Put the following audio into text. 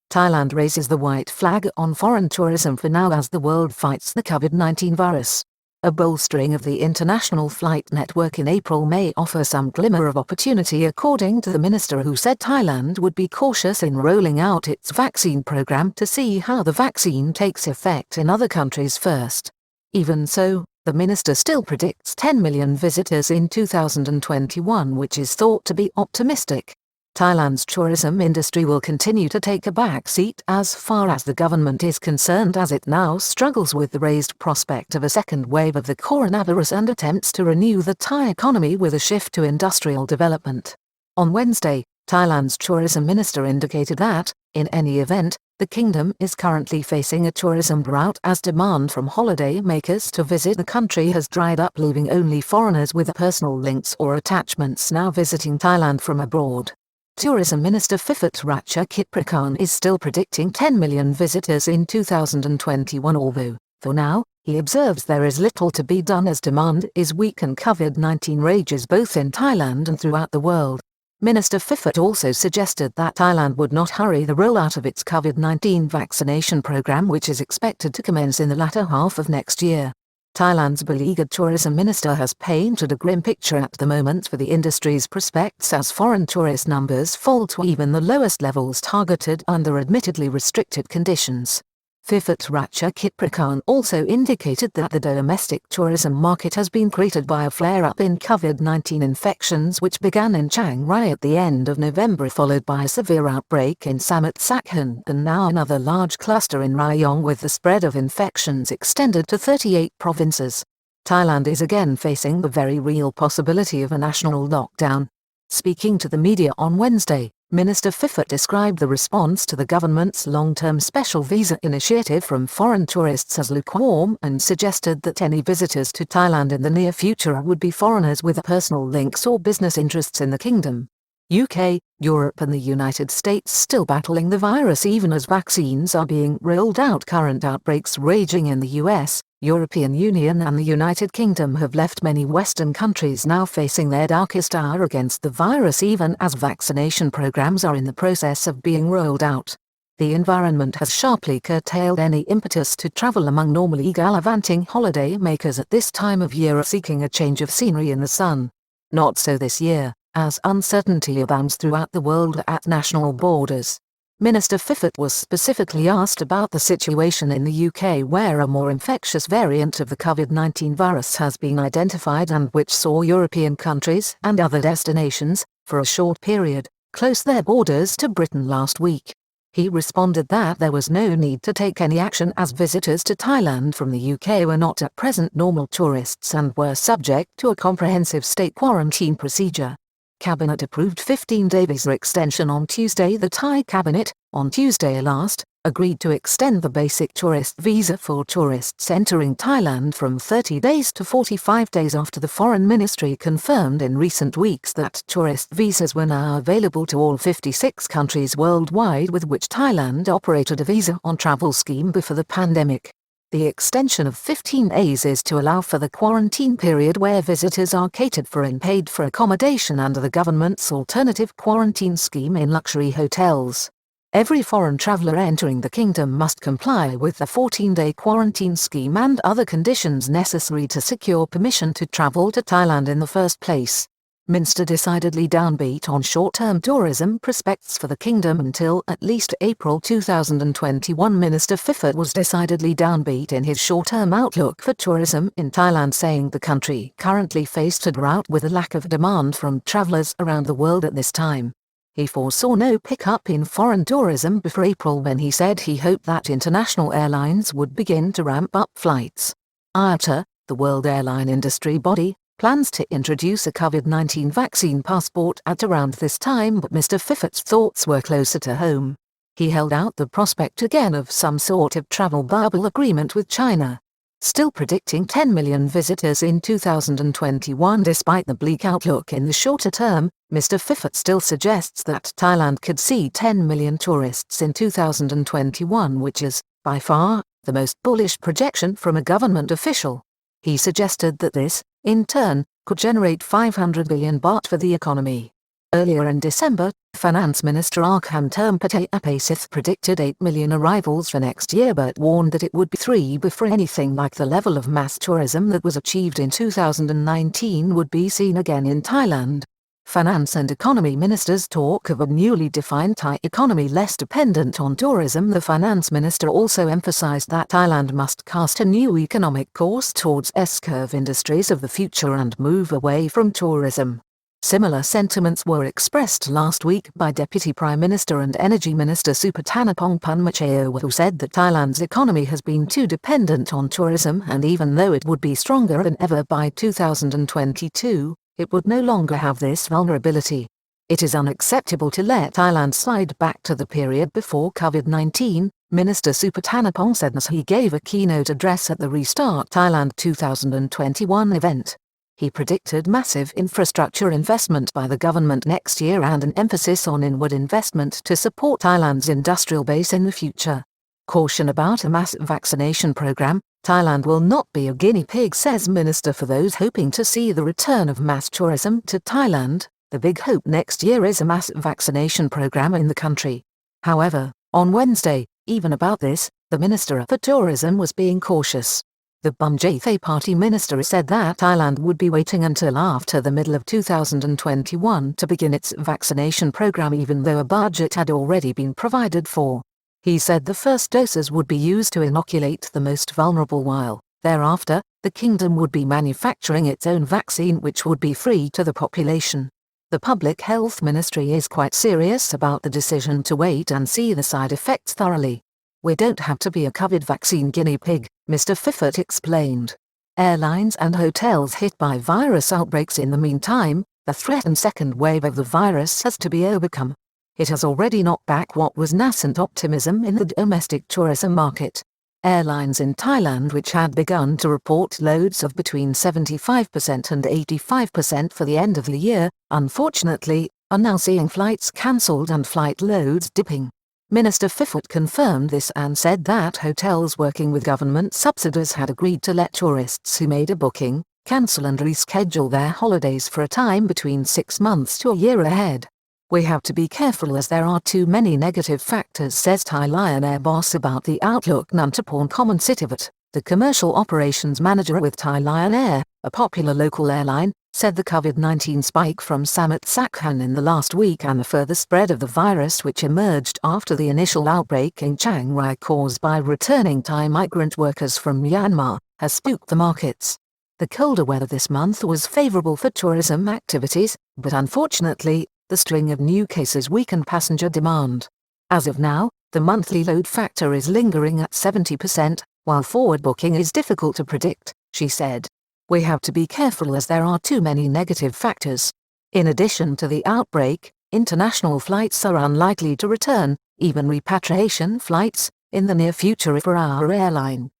Thailand raises the white flag on foreign tourism for now as the world fights the COVID-19 virus. A bolstering of the international flight network in April may offer some glimmer of opportunity, according to the minister, who said Thailand would be cautious in rolling out its vaccine program to see how the vaccine takes effect in other countries first. Even so, the minister still predicts 10 million visitors in 2021, which is thought to be optimistic. Thailand's tourism industry will continue to take a back seat as far as the government is concerned, as it now struggles with the raised prospect of a second wave of the coronavirus and attempts to renew the Thai economy with a shift to industrial development. On Wednesday, Thailand's tourism minister indicated that, in any event, the kingdom is currently facing a tourism drought as demand from holiday makers to visit the country has dried up, leaving only foreigners with personal links or attachments now visiting Thailand from abroad. Tourism Minister Phiphat Ratchakitprakarn is still predicting 10 million visitors in 2021, although, for now, he observes there is little to be done as demand is weak and COVID-19 rages both in Thailand and throughout the world. Minister Phiphat also suggested that Thailand would not hurry the rollout of its COVID-19 vaccination program, which is expected to commence in the latter half of next year. Thailand's beleaguered tourism minister has painted a grim picture at the moment for the industry's prospects as foreign tourist numbers fall to even the lowest levels targeted under admittedly restricted conditions. Phiphat Ratchakitprakarn also indicated that the domestic tourism market has been created by a flare-up in COVID-19 infections which began in Chiang Rai at the end of November, followed by a severe outbreak in Samut Sakhon and now another large cluster in Rayong, with the spread of infections extended to 38 provinces. Thailand is again facing the very real possibility of a national lockdown. Speaking to the media on Wednesday, Minister Phiphat described the response to the government's long-term special visa initiative from foreign tourists as lukewarm and suggested that any visitors to Thailand in the near future would be foreigners with personal links or business interests in the kingdom. UK, Europe and the United States still battling the virus even as vaccines are being rolled out. Current outbreaks raging in the US, European Union and the United Kingdom have left many Western countries now facing their darkest hour against the virus, even as vaccination programs are in the process of being rolled out. The environment has sharply curtailed any impetus to travel among normally gallivanting holiday makers at this time of year seeking a change of scenery in the sun. Not so this year, as uncertainty abounds throughout the world at national borders. Minister Phiphat was specifically asked about the situation in the UK, where a more infectious variant of the COVID-19 virus has been identified and which saw European countries and other destinations, for a short period, close their borders to Britain last week. He responded that there was no need to take any action as visitors to Thailand from the UK were not at present normal tourists and were subject to a comprehensive state quarantine procedure. Cabinet approved 15-day visa extension on Tuesday. The Thai cabinet, on Tuesday last, agreed to extend the basic tourist visa for tourists entering Thailand from 30 days to 45 days after the Foreign Ministry confirmed in recent weeks that tourist visas were now available to all 56 countries worldwide with which Thailand operated a visa-on-travel scheme before the pandemic. The extension of 15 days is to allow for the quarantine period where visitors are catered for and paid for accommodation under the government's alternative quarantine scheme in luxury hotels. Every foreign traveller entering the kingdom must comply with the 14-day quarantine scheme and other conditions necessary to secure permission to travel to Thailand in the first place. Minister decidedly downbeat on short-term tourism prospects for the kingdom until at least April 2021. Minister Phiphat was decidedly downbeat in his short-term outlook for tourism in Thailand, saying the country currently faced a drought with a lack of demand from travellers around the world at this time. He foresaw no pickup in foreign tourism before April, when he said he hoped that international airlines would begin to ramp up flights. IATA, the world airline industry body, plans to introduce a COVID-19 vaccine passport at around this time, but Mr. Phiphat's thoughts were closer to home. He held out the prospect again of some sort of travel bubble agreement with China. Still predicting 10 million visitors in 2021 despite the bleak outlook in the shorter term, Mr. Phiphat still suggests that Thailand could see 10 million tourists in 2021, which is, by far, the most bullish projection from a government official. He suggested that this, in turn, could generate 500 billion baht for the economy. Earlier in December, Finance Minister Archantam Patayapasith predicted 8 million arrivals for next year but warned that it would be 3 before anything like the level of mass tourism that was achieved in 2019 would be seen again in Thailand. Finance and Economy Ministers talk of a newly defined Thai economy less dependent on tourism. The Finance Minister also emphasized that Thailand must cast a new economic course towards S-curve industries of the future and move away from tourism. Similar sentiments were expressed last week by Deputy Prime Minister and Energy Minister Supathanapong Punmachayawat, who said that Thailand's economy has been too dependent on tourism, and even though it would be stronger than ever by 2022, it would no longer have this vulnerability. It is unacceptable to let Thailand slide back to the period before COVID-19, Minister Supathanapong said as he gave a keynote address at the Restart Thailand 2021 event. He predicted massive infrastructure investment by the government next year and an emphasis on inward investment to support Thailand's industrial base in the future. Caution about a mass vaccination program. Thailand will not be a guinea pig, says Minister. For those hoping to see the return of mass tourism to Thailand, the big hope next year is a mass vaccination program in the country. However, on Wednesday, even about this, the Minister for Tourism was being cautious. The Bumjathay Party minister said that Thailand would be waiting until after the middle of 2021 to begin its vaccination program, even though a budget had already been provided for. He said the first doses would be used to inoculate the most vulnerable, while, thereafter, the kingdom would be manufacturing its own vaccine which would be free to the population. The Public Health Ministry is quite serious about the decision to wait and see the side effects thoroughly. We don't have to be a COVID vaccine guinea pig, Mr. Fiffert explained. Airlines and hotels hit by virus outbreaks. In the meantime, the threatened second wave of the virus has to be overcome. It has already knocked back what was nascent optimism in the domestic tourism market. Airlines in Thailand, which had begun to report loads of between 75% and 85% for the end of the year, unfortunately, are now seeing flights cancelled and flight loads dipping. Minister Fiffert confirmed this and said that hotels working with government subsidies had agreed to let tourists who made a booking cancel and reschedule their holidays for a time between 6 months to a year ahead. We have to be careful as there are too many negative factors, says Thai Lion Air boss about the outlook. Nantaporn Commensitivat, the commercial operations manager with Thai Lion Air, a popular local airline, said the COVID-19 spike from Samut Sakhon in the last week and the further spread of the virus which emerged after the initial outbreak in Chiang Rai caused by returning Thai migrant workers from Myanmar, has spooked the markets. The colder weather this month was favorable for tourism activities, but unfortunately, the string of new cases weakened passenger demand. As of now, the monthly load factor is lingering at 70%, while forward booking is difficult to predict, she said. We have to be careful as there are too many negative factors. In addition to the outbreak, international flights are unlikely to return, even repatriation flights, in the near future for our airline.